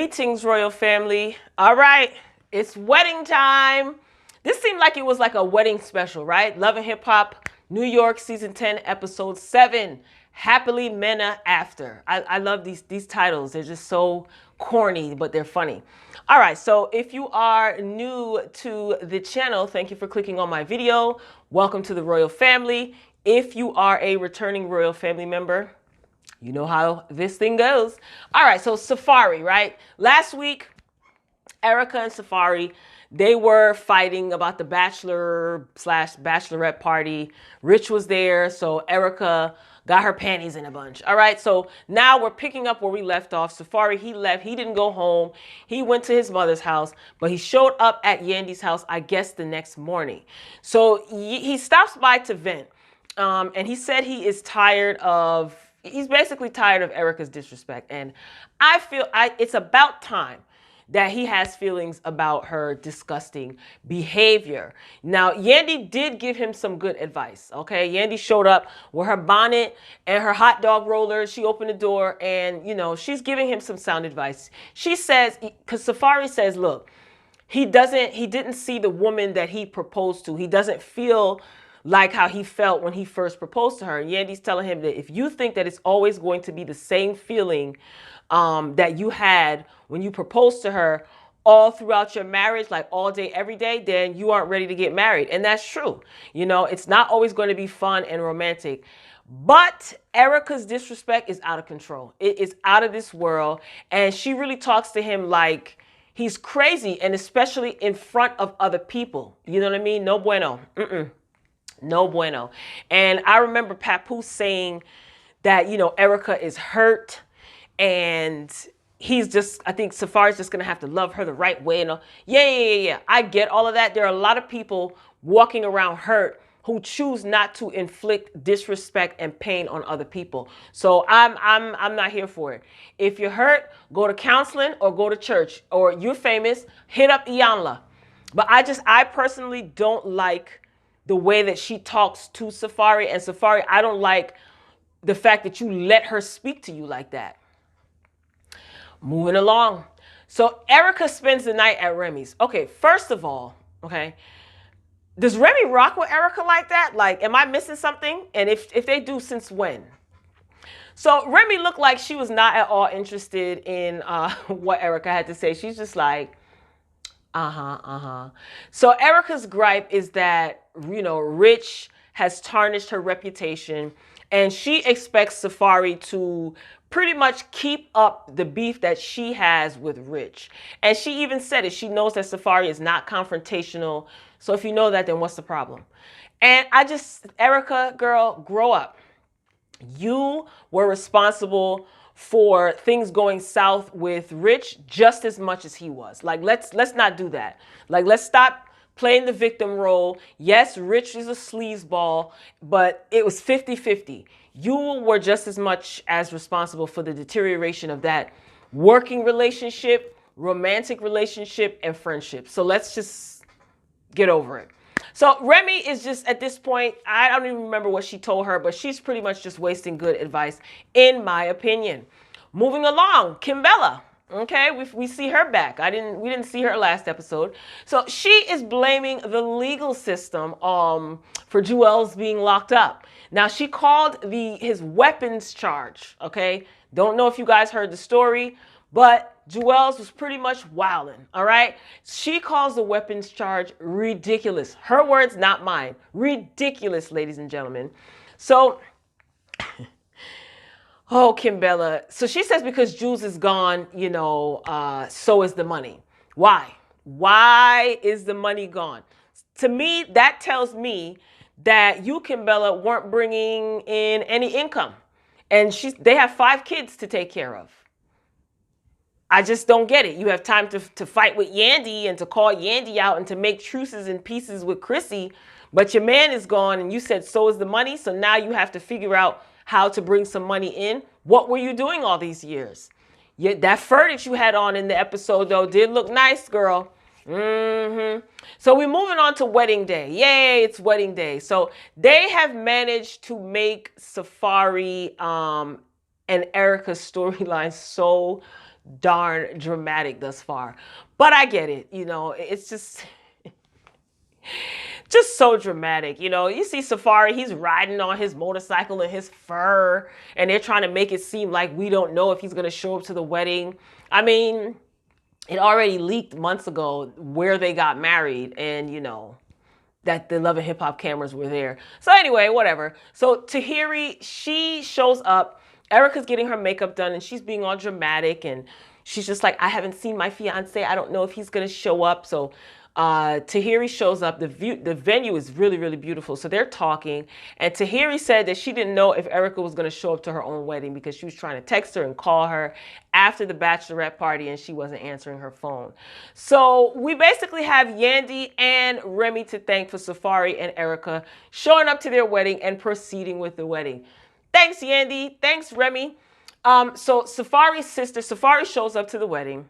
Greetings, royal family. All right, it's wedding time. This seemed like it was like a wedding special, right? Love and Hip Hop, New York, season 10, episode 7. Happily Mena After. I love these titles. They're just so corny, but they're funny. All right, so if you are new to the channel, thank you for clicking on my video. Welcome to the royal family. If you are a returning royal family member, you know how this thing goes. All right, so Safaree, right? Last week, Erica and Safaree, they were fighting about the bachelor / bachelorette party. Rich was there, so Erica got her panties in a bunch. All right, so now we're picking up where we left off. Safaree, he left. He didn't go home. He went to his mother's house, but he showed up at Yandy's house, I guess, the next morning. So he stops by to vent, and he said he is tired of, he's basically tired of Erica's disrespect. And I feel it's about time that he has feelings about her disgusting behavior. Now, Yandy did give him some good advice, okay? Yandy showed up with her bonnet and her hot dog rollers. She opened the door and, you know, she's giving him some sound advice. She says, because Safaree says, look, he didn't see the woman that he proposed to. He doesn't feel like how he felt when he first proposed to her. And Yandy's telling him that if you think that it's always going to be the same feeling that you had when you proposed to her all throughout your marriage, like all day, every day, then you aren't ready to get married. And that's true. You know, it's not always going to be fun and romantic. But Erica's disrespect is out of control. It is out of this world. And she really talks to him like he's crazy, and especially in front of other people. You know what I mean? No bueno. No bueno. And I remember Papoose saying that, you know, Erica is hurt and he's just, I think Safaree's just going to have to love her the right way. And yeah. I get all of that. There are a lot of people walking around hurt who choose not to inflict disrespect and pain on other people. So I'm not here for it. If you're hurt, go to counseling or go to church, or you're famous, hit up Iyanla. But I personally don't like the way that she talks to Safaree. And Safaree, I don't like the fact that you let her speak to you like that. Moving along. So Erica spends the night at Remy's. Okay, first of all, okay, does Remy rock with Erica like that? Like, am I missing something? And if they do, since when? So Remy looked like she was not at all interested in what Erica had to say. She's just like, So Erica's gripe is that, you know, Rich has tarnished her reputation, and she expects Safaree to pretty much keep up the beef that she has with Rich. And she even said it. She knows that Safaree is not confrontational. So if you know that, then what's the problem? And Erica, girl, grow up. You were responsible for things going south with Rich just as much as he was. Like, let's not do that. Like, let's stop playing the victim role. Yes, Rich is a sleazeball, but it was 50-50. You were just as much as responsible for the deterioration of that working relationship, romantic relationship, and friendship. So let's just get over it. So Remy is just, at this point, I don't even remember what she told her, but she's pretty much just wasting good advice, in my opinion. Moving along, Kimbella. Okay, we see her back. We didn't see her last episode. So she is blaming the legal system for Juelz being locked up. Now, she called his weapons charge. Okay, don't know if you guys heard the story, but Juelz was pretty much wilding. All right, she calls the weapons charge ridiculous. Her words, not mine. Ridiculous, ladies and gentlemen. So. Oh, Kimbella. So she says because Juelz is gone, you know, so is the money. Why? Why is the money gone? To me, that tells me that you, Kimbella, weren't bringing in any income. And they have 5 kids to take care of. I just don't get it. You have time to fight with Yandy and to call Yandy out and to make truces and pieces with Chrissy, but your man is gone and you said so is the money. So now you have to figure out how to bring some money in. What were you doing all these years? That fur that you had on in the episode, though, did look nice, girl. So we're moving on to wedding day. Yay, it's wedding day. So they have managed to make Safaree and Erica's storyline so darn dramatic thus far. But I get it. You know, it's just so dramatic. You know, you see Safaree, he's riding on his motorcycle in his fur, and they're trying to make it seem like we don't know if he's going to show up to the wedding. I mean, it already leaked months ago where they got married, and, you know, that the Love and Hip Hop cameras were there. So anyway, whatever. So Tahiry, she shows up. Erica's getting her makeup done, and she's being all dramatic, and she's just like, I haven't seen my fiance. I don't know if he's going to show up. So Tahiry shows up. The venue is really, really beautiful. So they're talking, and Tahiry said that she didn't know if Erica was going to show up to her own wedding because she was trying to text her and call her after the bachelorette party, and she wasn't answering her phone. So we basically have Yandy and Remy to thank for Safaree and Erica showing up to their wedding and proceeding with the wedding. Thanks, Yandy. Thanks, Remy. So Safaree's sister, Safaree shows up to the wedding.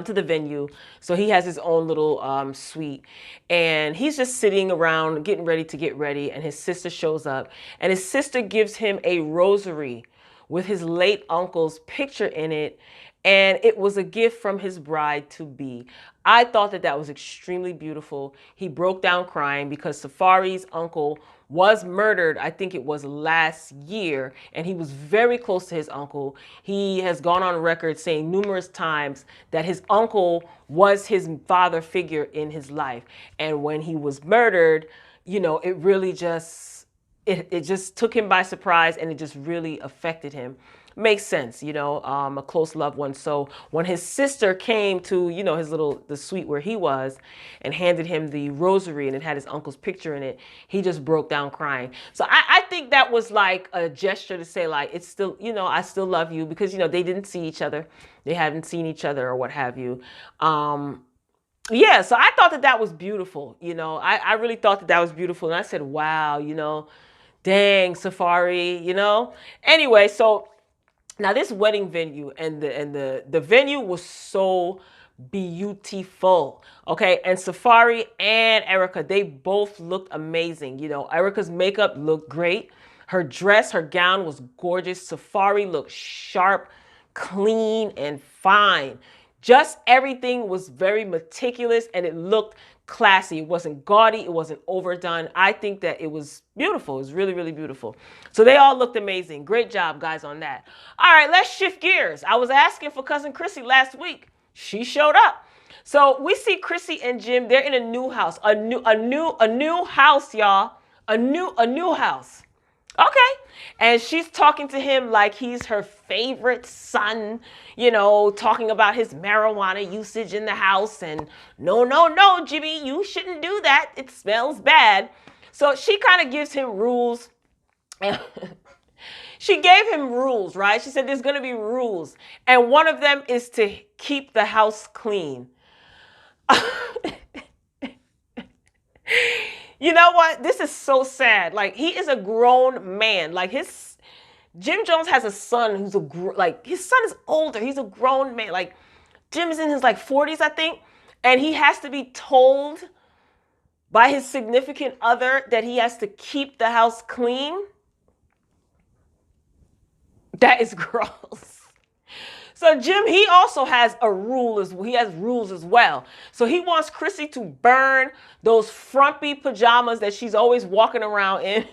To the venue. So he has his own little suite, and he's just sitting around getting ready to get ready, and his sister shows up, and his sister gives him a rosary with his late uncle's picture in it, and it was a gift from his bride-to-be. I thought that that was extremely beautiful. He broke down crying because Safaree's uncle was murdered, I think it was last year, and he was very close to his uncle. He has gone on record saying numerous times that his uncle was his father figure in his life. And when he was murdered, you know, it really just, it just took him by surprise, and it just really affected him. Makes sense, you know, a close loved one. So when his sister came to, you know, the suite where he was, and handed him the rosary, and it had his uncle's picture in it, he just broke down crying. So I think that was like a gesture to say, like, it's still, you know, I still love you, because, you know, they didn't see each other. They haven't seen each other or what have you. Yeah, so I thought that that was beautiful. You know, I really thought that that was beautiful. And I said, wow, you know, dang, Safaree, you know. Anyway, so now this wedding venue and the venue was so beautiful. Okay, and Safaree and Erica, they both looked amazing. You know, Erica's makeup looked great. Her dress, her gown was gorgeous. Safaree looked sharp, clean, and fine. Just everything was very meticulous, and it looked classy. It wasn't gaudy. It wasn't overdone. I think that it was beautiful. It was really, really beautiful. So they all looked amazing. Great job, guys, on that. All right, let's shift gears. I was asking for Cousin Chrissy last week. She showed up. So we see Chrissy and Jim. They're in a new house. A new house, y'all. A new house. Okay. And she's talking to him like he's her favorite son, you know, talking about his marijuana usage in the house. And no, Jimmy, you shouldn't do that. It smells bad. So she kind of gives him rules. She gave him rules, right? She said there's going to be rules. And one of them is to keep the house clean. You know what? This is so sad. Like, he is a grown man. Like, Jim Jones has a son who's his son is older. He's a grown man. Like, Jim's in his, like, 40s, I think. And he has to be told by his significant other that he has to keep the house clean. That is gross. So Jim, he also has rules as well. So he wants Chrissy to burn those frumpy pajamas that she's always walking around in.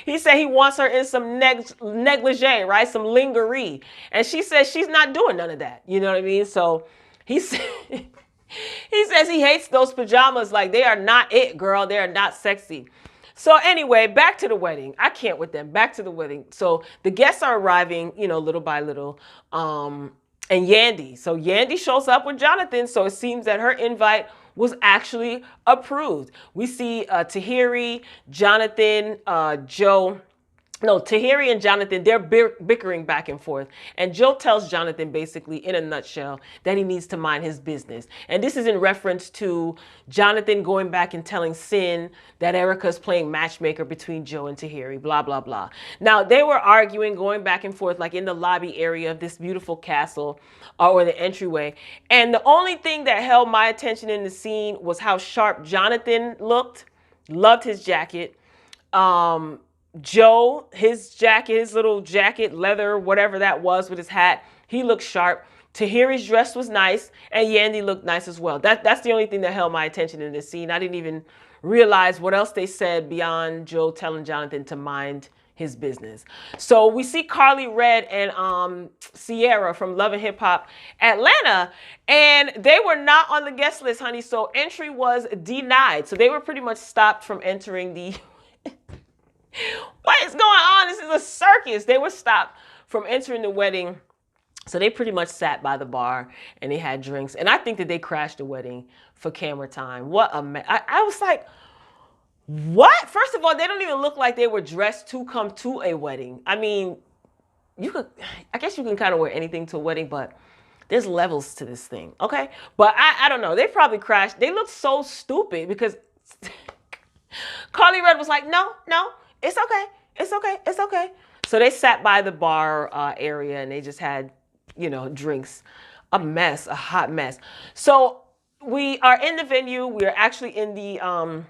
He said he wants her in some negligee, right? Some lingerie. And she says she's not doing none of that. You know what I mean? So he says he hates those pajamas. Like, they are not it, girl. They are not sexy. So anyway, back to the wedding. I can't with them. Back to the wedding. So the guests are arriving, you know, little by little. And Yandy. So Yandy shows up with Jonathan. So it seems that her invite was actually approved. We see Tahiry, Jonathan, Joe. No, Tahiry and Jonathan, they're bickering back and forth. And Joe tells Jonathan, basically, in a nutshell, that he needs to mind his business. And this is in reference to Jonathan going back and telling Sin that Erica's playing matchmaker between Joe and Tahiry, blah, blah, blah. Now, they were arguing, going back and forth, like in the lobby area of this beautiful castle or the entryway. And the only thing that held my attention in the scene was how sharp Jonathan looked. Loved his jacket. Joe, his jacket, his little jacket, leather, whatever that was with his hat, He looked sharp. Tahiry's dress was nice, and Yandy looked nice as well. That's the only thing that held my attention in this scene. I didn't even realize what else they said beyond Joe telling Jonathan to mind his business. So we see Carly Red and Sierra from Love and Hip Hop Atlanta, and they were not on the guest list, honey. So entry was denied. So they were pretty much stopped from entering the. What is going on? This is a circus. They were stopped from entering the wedding. So they pretty much sat by the bar and they had drinks. And I think that they crashed the wedding for camera time. What a mess. I was like, what? First of all, they don't even look like they were dressed to come to a wedding. I mean, I guess you can kind of wear anything to a wedding, but there's levels to this thing, okay? But I don't know. They probably crashed. They looked so stupid because Carly Red was like, no, it's okay. It's okay. It's okay. So they sat by the bar area and they just had, drinks. A mess, a hot mess. So we are in the venue. We are actually in the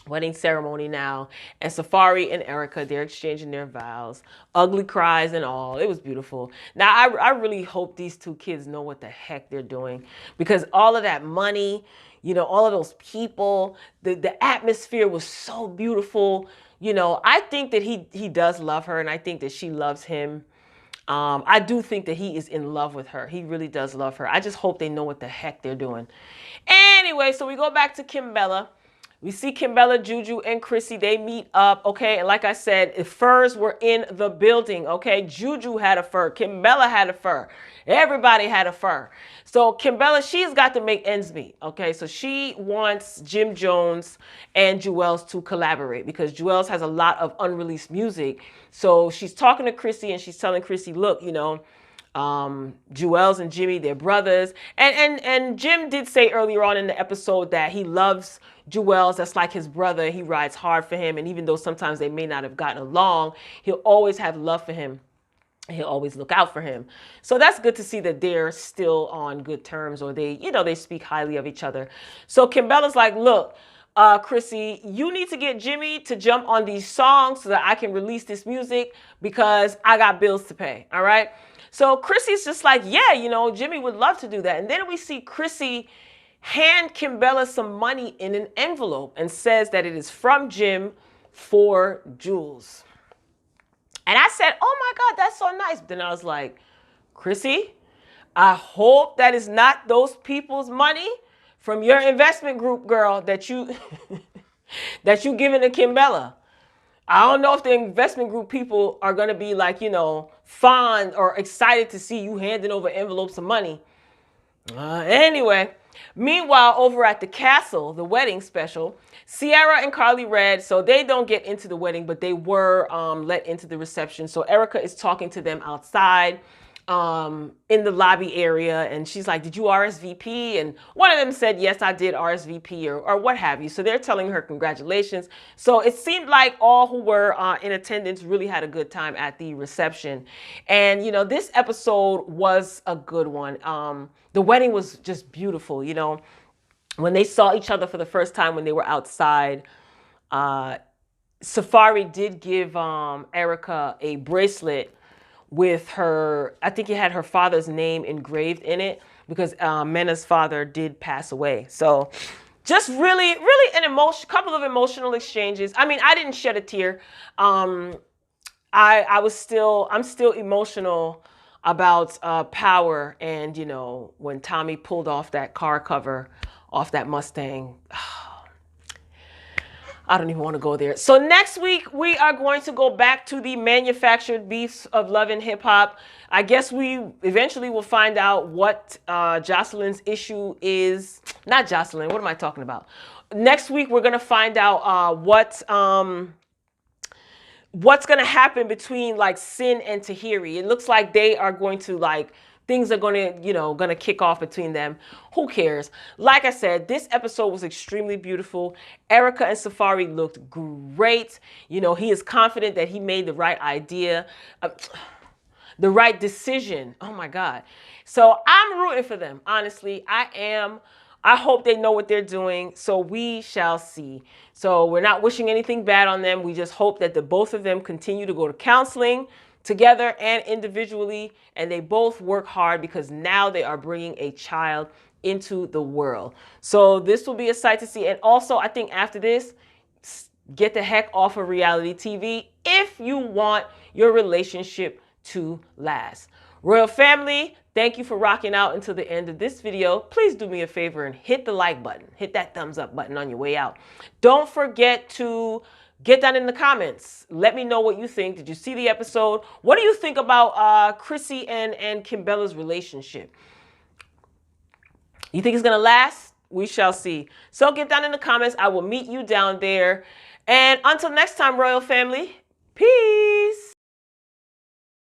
wedding ceremony now. And Safaree and Erica, they're exchanging their vows. Ugly cries and all. It was beautiful. Now, I really hope these two kids know what the heck they're doing. Because all of that money, all of those people, the atmosphere was so beautiful. I think that he does love her, and I think that she loves him. I do think that he is in love with her. He really does love her. I just hope they know what the heck they're doing. Anyway, so we go back to Kimbella. We see Kimbella, Juju, and Chrissy. They meet up, okay? And like I said, the furs were in the building, okay? Juju had a fur. Kimbella had a fur. Everybody had a fur. So Kimbella, she's got to make ends meet, okay? So she wants Jim Jones and Juelz to collaborate because Juelz has a lot of unreleased music. So she's talking to Chrissy and she's telling Chrissy, look, Juelz and Jimmy, they're brothers. And Jim did say earlier on in the episode that he loves Juelz. That's like his brother. He rides hard for him. And even though sometimes they may not have gotten along, he'll always have love for him. He'll always look out for him. So that's good to see that they're still on good terms, or they speak highly of each other. So Kimbella's like, look, Chrissy, you need to get Jimmy to jump on these songs so that I can release this music because I got bills to pay. All right. So Chrissy's just like, yeah, Jimmy would love to do that. And then we see Chrissy hand Kimbella some money in an envelope and says that it is from Jim for Juelz. And I said, oh my God, that's so nice. But then I was like, Chrissy, I hope that is not those people's money from your investment group, girl, that you giving to Kimbella. I don't know if the investment group people are going to be like, fond or excited to see you handing over envelopes of money. Anyway, meanwhile, over at the castle, the wedding special, Sierra and Carly Red, so they don't get into the wedding, but they were let into the reception. So Erica is talking to them outside in the lobby area, and she's like, did you RSVP? And one of them said, yes, I did RSVP or what have you. So they're telling her congratulations. So it seemed like all who were in attendance really had a good time at the reception. And, this episode was a good one. The wedding was just beautiful, When they saw each other for the first time when they were outside, Safaree did give Erica a bracelet with her, I think it had her father's name engraved in it because Mena's father did pass away. So just really couple of emotional exchanges. I mean, I didn't shed a tear. I'm still emotional about Power and, when Tommy pulled off that car cover off that Mustang. I don't even want to go there. So next week, we are going to go back to the manufactured beefs of Love and Hip Hop. I guess we eventually will find out what Jocelyn's issue is. Not Jocelyn. What am I talking about? Next week, we're going to find out what's going to happen between like Sin and Tahiry. It looks like they are going to things are going to kick off between them. Who cares? Like I said, this episode was extremely beautiful. Erica and Safaree looked great. He is confident that he made the right idea, the right decision. Oh my God. So I'm rooting for them. Honestly, I am. I hope they know what they're doing. So we shall see. So we're not wishing anything bad on them. We just hope that the both of them continue to go to counseling, together and individually, and they both work hard because now they are bringing a child into the world. So this will be a sight to see. And also, I think after this, get the heck off of reality TV if you want your relationship to last. Royal family, thank you for rocking out until the end of this video. Please do me a favor and hit the like button. Hit that thumbs up button on your way out. Don't forget to get down in the comments. Let me know what you think. Did you see the episode? What do you think about Chrissy and Kimbella's relationship? You think it's going to last? We shall see. So get down in the comments. I will meet you down there. And until next time, Royal family, peace.